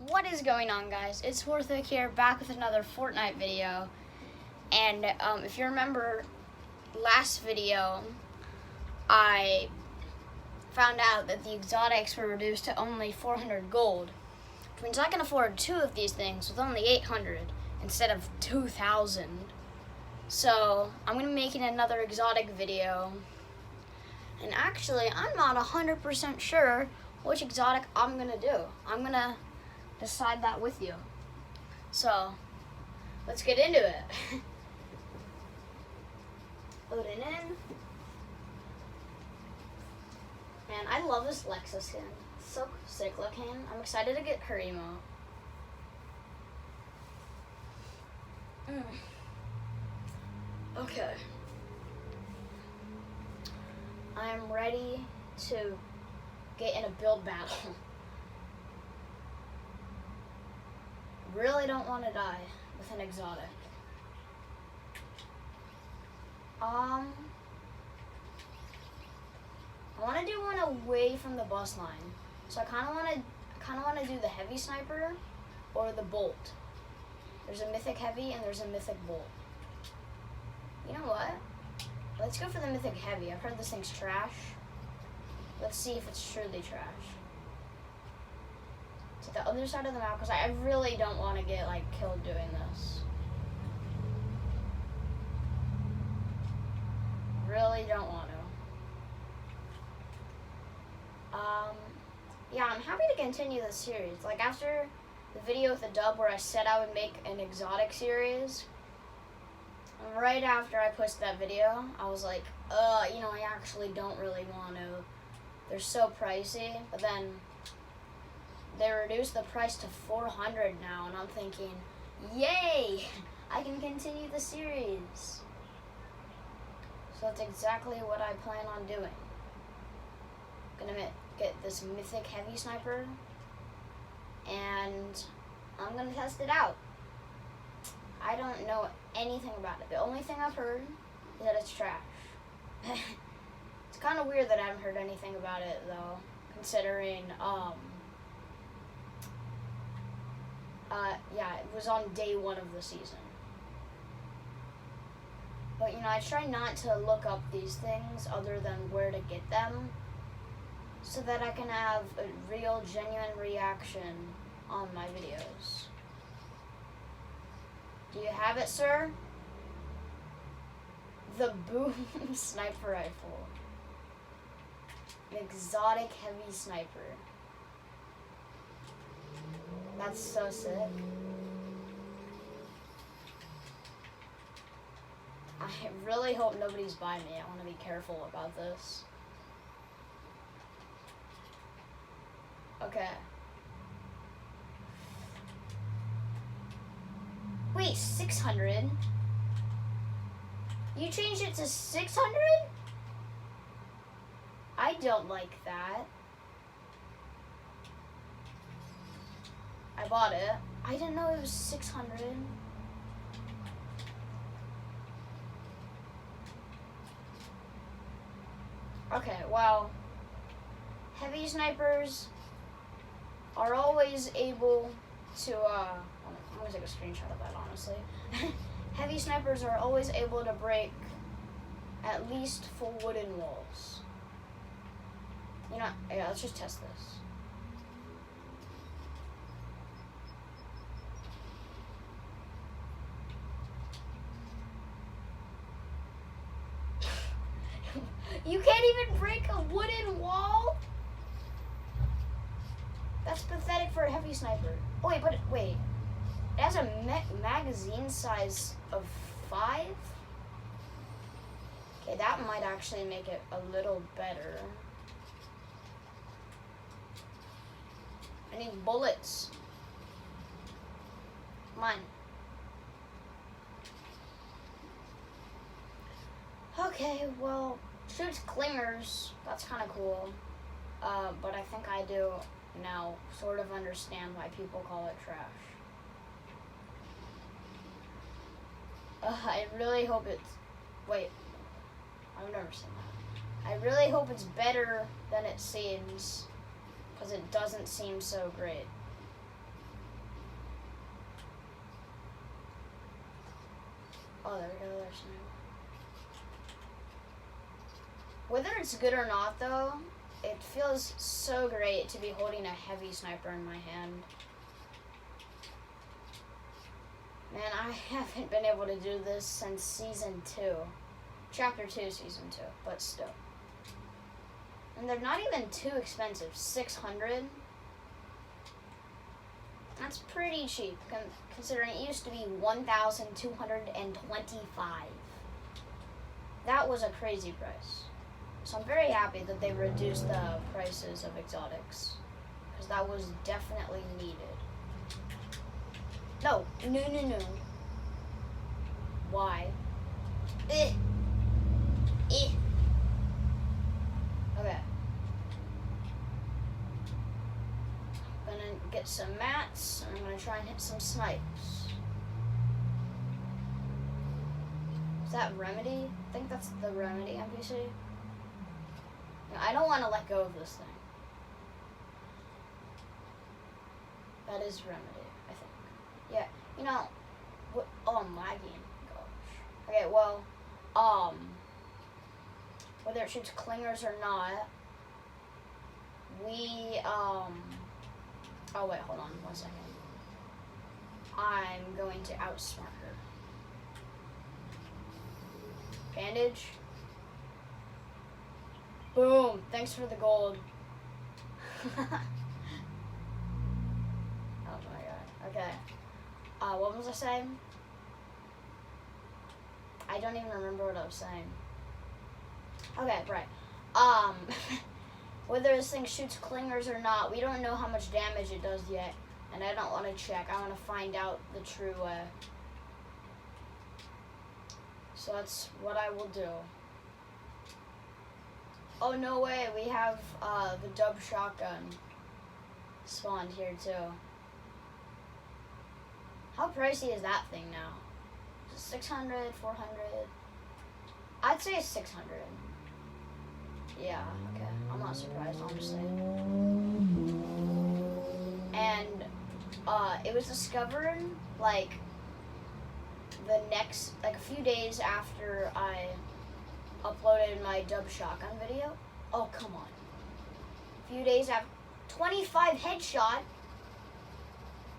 What is going on, guys? It's Warthog here, back with another Fortnite video. And if you remember last video, I found out that the exotics were reduced to only 400 gold, which means I can afford 2 of these things with only 800 instead of 2,000. So I'm going to be making another exotic video. And actually, I'm not 100% sure which exotic I'm going to do. I'm going to decide that with you. So, let's get into it. Loading in. Man, I love this Lexa skin. It's so sick looking. I'm excited to get her emote. Okay. I'm ready to get in a build battle. Really don't want to die with an exotic. I want to do one away from the bus line. So I kind of want to do the heavy sniper or the bolt. There's a mythic heavy and there's a mythic bolt. You know what? Let's go for the mythic heavy. I've heard this thing's trash. Let's see if it's truly trash. To the other side of the map, because I really don't want to get killed doing this. Really don't want to. Yeah, I'm happy to continue this series. After the video with the dub where I said I would make an exotic series, right after I posted that video, I was like, I actually don't really want to. They're so pricey, but then they reduced the price to 400 now, and I'm thinking, yay! I can continue the series. So that's exactly what I plan on doing. Gonna get this mythic heavy sniper, and I'm gonna test it out. I don't know anything about it. The only thing I've heard is that it's trash. It's kind of weird that I haven't heard anything about it, though, considering, yeah, it was on day 1 of the season. But, I try not to look up these things other than where to get them, so that I can have a real, genuine reaction on my videos. Do you have it, sir? The Boom Sniper Rifle. An exotic heavy sniper. That's so sick. I really hope nobody's by me. I want to be careful about this. Okay. Wait, 600? You changed it to 600? I don't like that. I bought it. I didn't know it was 600. Okay, well, heavy snipers are always able to, I'm gonna take a screenshot of that, honestly. Heavy snipers are always able to break at least full wooden walls. Yeah, let's just test this. You can't even break a wooden wall? That's pathetic for a heavy sniper. Oh, wait. It has a magazine size of 5? Okay, that might actually make it a little better. I need bullets. Come on. Okay, well, shoots clingers. That's kind of cool. But I think I do now sort of understand why people call it trash. I really hope it's... Wait. I've never seen that. I really hope it's better than it seems, because it doesn't seem so great. Oh, there we go. There's sniper. Whether it's good or not, though, it feels so great to be holding a heavy sniper in my hand. Man, I haven't been able to do this since Season 2. Chapter 2, Season 2, but still. And they're not even too expensive. 600. That's pretty cheap, considering it used to be 1,225. That was a crazy price. So I'm very happy that they reduced the prices of exotics, because that was definitely needed. No. Why? Okay. I'm gonna get some mats, and I'm gonna try and hit some snipes. Is that Remedy? I think that's the Remedy NPC. I don't want to let go of this thing. That is Remedy, I think. Yeah, you know, what, oh, I'm lagging. Gosh. Okay, well, whether it shoots clingers or not, we, oh wait, hold on 1 second. I'm going to outsmart her. Bandage. Boom, thanks for the gold. Oh my god, okay. What was I saying? I don't even remember what I was saying. Okay, right. Whether this thing shoots clingers or not, we don't know how much damage it does yet. And I don't want to check. I want to find out the true way. So that's what I will do. Oh, no way. We have the dub shotgun spawned here, too. How pricey is that thing now? Is it 600, 400? I'd say 600. Yeah, okay. I'm not surprised, honestly. And it was discovered, like, a few days after I uploaded my dub shotgun video. Oh, come on. A few days after. 25 headshot.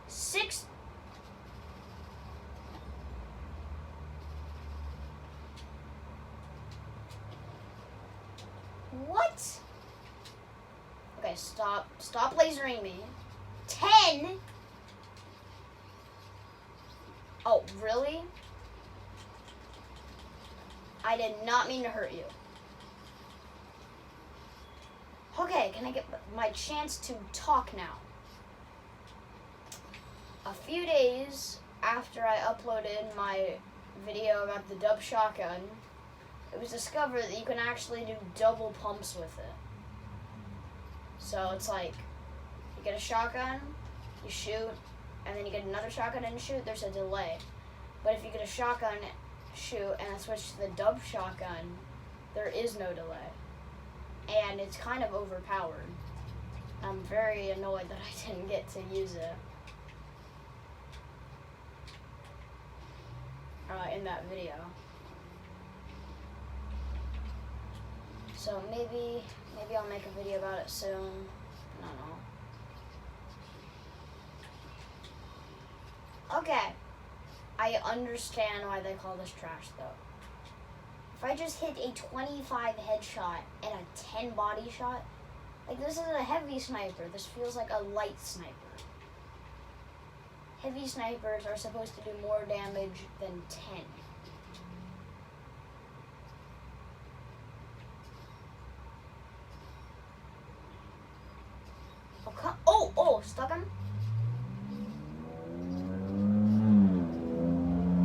6. What? Okay, stop lasering me. 10? Oh, really? I did not mean to hurt you. Okay, can I get my chance to talk now? A few days after I uploaded my video about the dub shotgun, it was discovered that you can actually do double pumps with it. So it's like, you get a shotgun, you shoot, and then you get another shotgun and shoot, there's a delay. But if you get a shotgun, shoot, and then switch to the dub shotgun, there is no delay. And it's kind of overpowered. I'm very annoyed that I didn't get to use it in that video. So maybe I'll make a video about it soon. I don't know. Okay. I understand why they call this trash, though. If I just hit a 25 headshot and a 10 body shot, like, this is a heavy sniper. This feels like a light sniper. Heavy snipers are supposed to do more damage than 10. Oh, stuck him?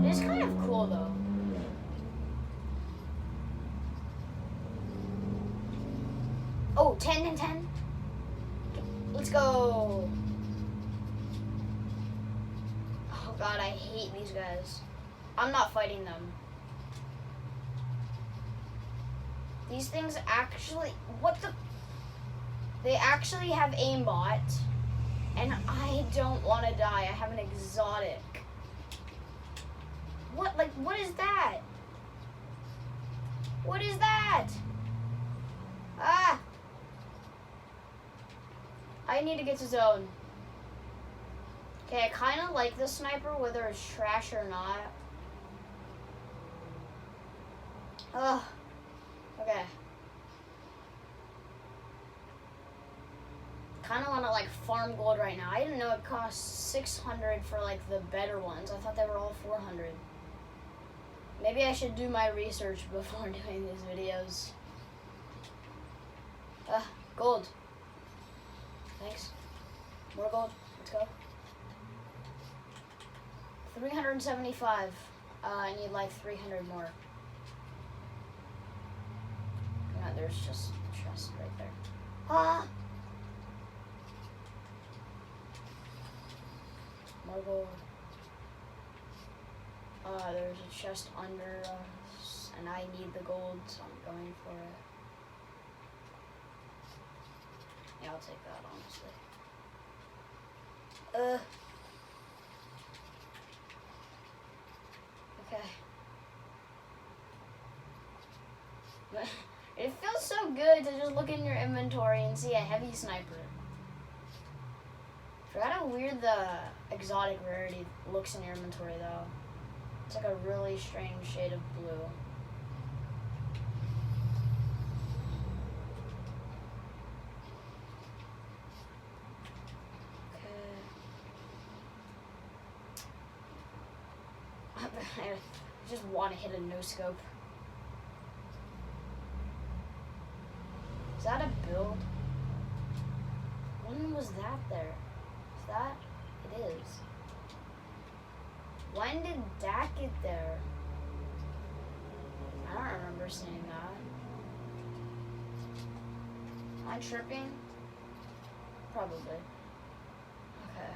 It is kind of cool, though. Oh, 10 and 10? Let's go. Oh god, I hate these guys. I'm not fighting them. These things actually, what the? They actually have aimbot, and I don't want to die. I have an exotic. What? Like, what is that? What is that? Ah! I need to get to zone. Okay, I kind of like this sniper, whether it's trash or not. Ugh. Okay. Kind of want to like farm gold right now. I didn't know it cost 600 for like the better ones. I thought they were all 400. Maybe I should do my research before doing these videos. Gold. Thanks. More gold. Let's go. 375. I need like 300 more. No, there's just a chest right there. Ah! More gold. There's a chest under us, and I need the gold, so I'm going for it. Yeah, I'll take that, honestly. Okay. It feels so good to just look in your inventory and see a heavy sniper. Forgot how weird the exotic rarity looks in your inventory, though. It's like a really strange shade of blue. Okay. I just want to hit a no-scope. Is that a build? When was that there? Is that? It is. When did that get there? I don't remember seeing that. Am I tripping? Probably. Okay.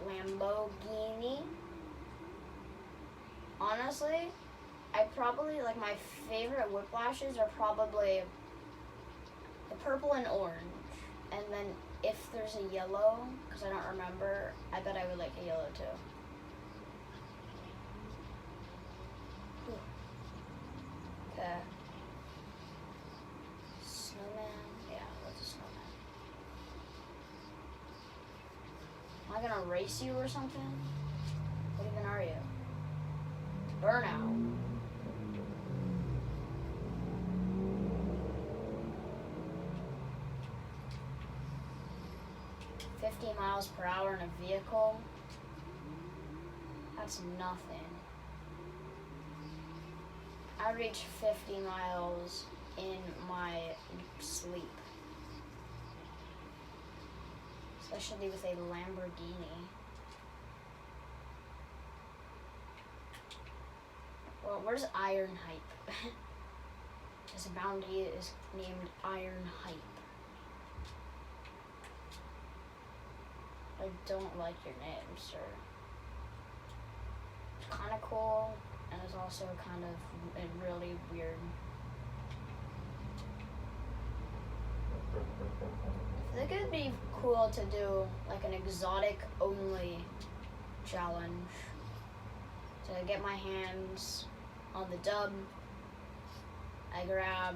Lamborghini. Honestly, I probably, like, my favorite whiplashes are probably the purple and orange. And then if there's a yellow, because I don't remember, I bet I would like a yellow too. Whew. Okay. Snowman? Yeah, that's a snowman. Am I gonna race you or something? What even are you? Burnout. 50 miles per hour in a vehicle. That's nothing. I reach 50 miles in my sleep. Especially with a Lamborghini. Well, where's Iron Hype? This bounty is named Iron Hype. I don't like your name, sir. It's kind of cool, and it's also kind of really weird. I think it'd be cool to do like an exotic only challenge. To get my hands on the dub, I grab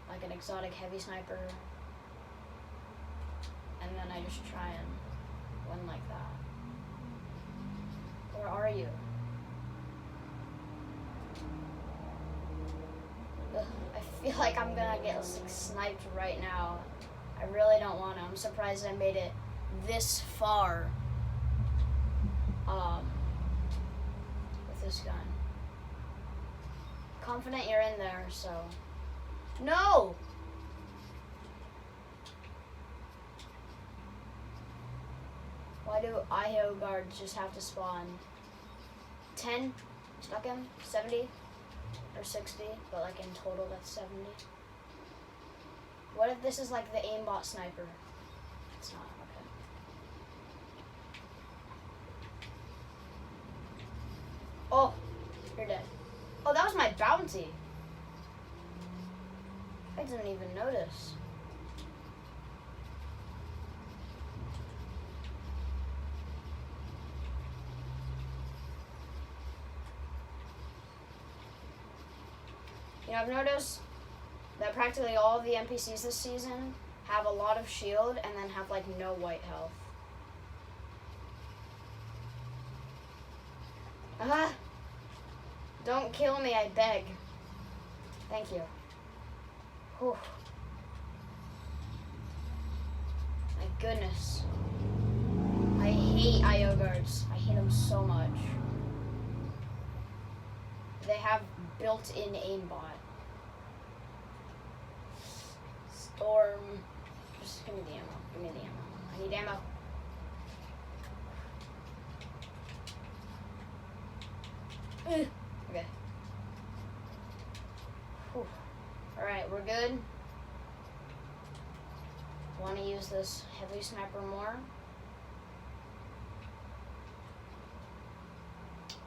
like an exotic heavy sniper, and then I just try and win like that. Where are you? Ugh, I feel like I'm gonna get sniped right now. I really don't want to. I'm surprised I made it this far with this gun. Confident you're in there, so. No! Why do IO guards just have to spawn 10? Stuck him? 70? Or 60? But like in total that's 70. What if this is like the aimbot sniper? It's not, okay. Oh, you're dead. Oh, that was my bounty. I didn't even notice. You know, I've noticed that practically all of the NPCs this season have a lot of shield and then have like no white health. Don't kill me, I beg. Thank you. Whew. My goodness. I hate IO guards. I hate them so much. They have built-in aimbot. Storm. Just give me the ammo. Give me the ammo. I need ammo. Okay. Whew. Alright, we're good. Want to use this heavy sniper more.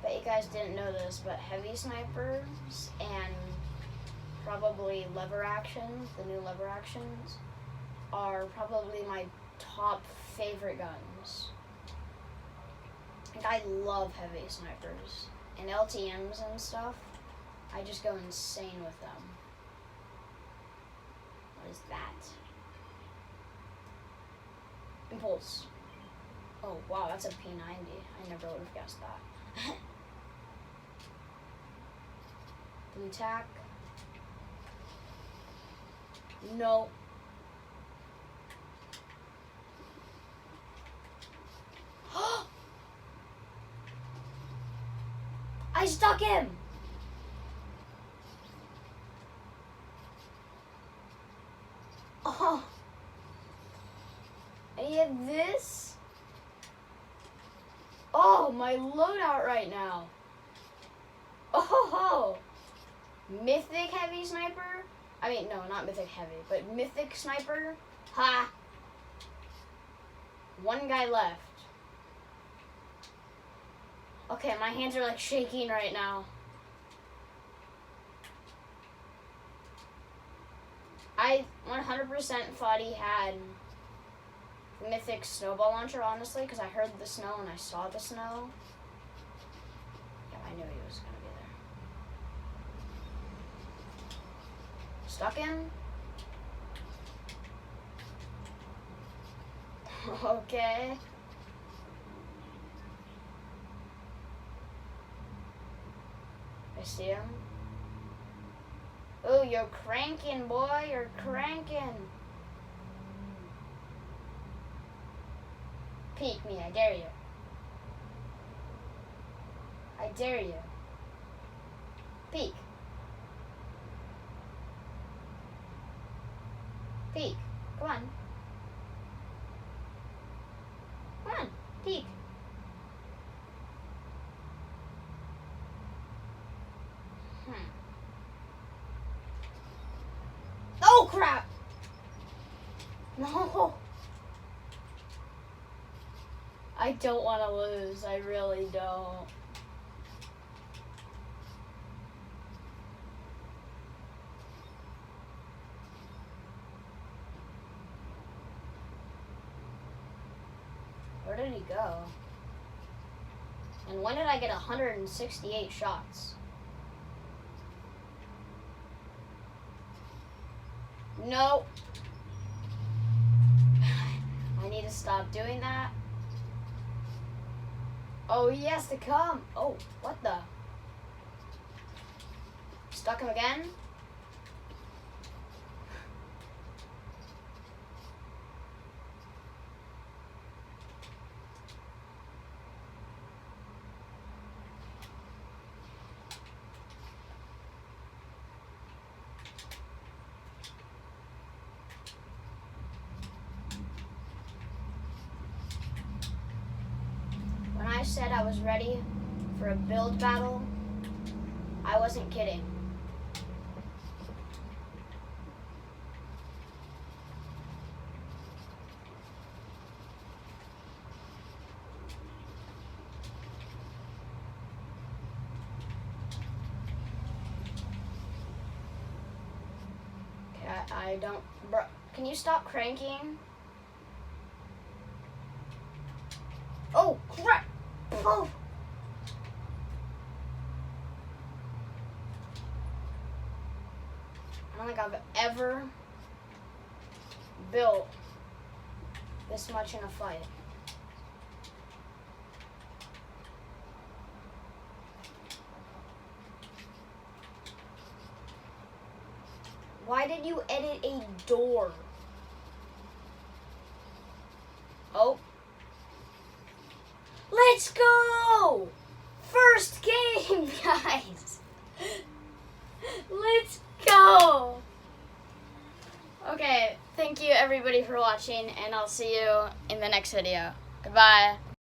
Bet you guys didn't know this, but heavy snipers and probably lever actions, the new lever actions, are probably my top favorite guns. Like, I love heavy snipers. And LTMs and stuff, I just go insane with them. What is that? Impulse. Oh, wow, that's a P90. I never would have guessed that. Blue tack. No. I stuck him! Oh. And he had this? Oh, my loadout right now. Oh. Mythic heavy sniper? I mean, no, not mythic heavy, but mythic sniper? Ha! One guy left. Okay, my hands are like shaking right now. I 100% thought he had the mythic snowball launcher, honestly, because I heard the snow and I saw the snow. Yeah, I knew he was going to be there. Stuck him? Okay. I see him. Oh, you're cranking, boy. You're cranking. Peek me. I dare you. I dare you. Peek. Peek. Come on. Come on. Peek. Oh, crap! No! I don't want to lose. I really don't. Where did he go? And when did I get 168 shots? No. I need to stop doing that. Oh, he has to come. Oh, what the? Stuck him again? When I said I was ready for a build battle, I wasn't kidding. Okay, I don't, bro, can you stop cranking? Oh, crap! Oh. don't think I've ever built this much in a fight. Why did you edit a door? Oh. Let's go! First game, guys! Let's go! Okay, thank you everybody for watching, and I'll see you in the next video. Goodbye.